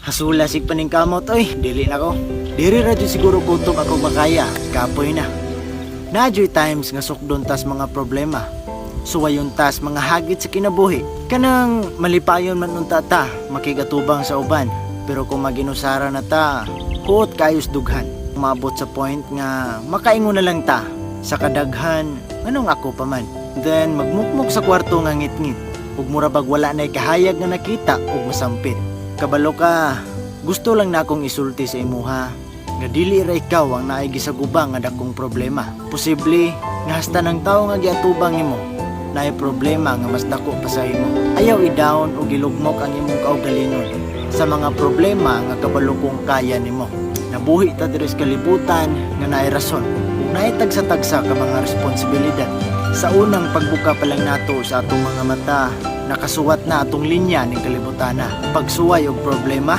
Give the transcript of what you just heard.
Hasula sig paning kamot oy, dili na ko. Diri ra jud siguro kutob ako makaya, kapoy na. Nadyo'y times nga sukdon tas mga problema. Suwayon tas mga hagit sa kinabuhi. Kanang malipayon man unta ta, makigatubang sa uban. Pero kung maginusara na ta, huot kayos dughan. Umabot sa point nga makaingon na lang ta. Sa kadaghan, anong ako pa man. Then magmukmuk sa kwarto nga ngit-ngit. Ug murabag wala na'y kahayag nga nakita ug masampit. Kabalo ka, gusto lang na akong isulti sa imuha. Nga dili ra ikaw ang naay gisagubang nga dakong problema. Posible nga hasta ng tao nga giatubang nimo naay problema nga mas dako pa sa imo. Ayaw i-down o gilugmok ang imong kaugalingon sa mga problema nga kabalo kong kaya nimo. Nabuhi ta diri sa kalibutan nga naay rason ug naay tagsa-tagsa ka mga responsibilidad. Sa unang pagbuka pa lang nato sa atong mga mata, nakasuwat na atong linya ning kalibutana. Pagsuway og problema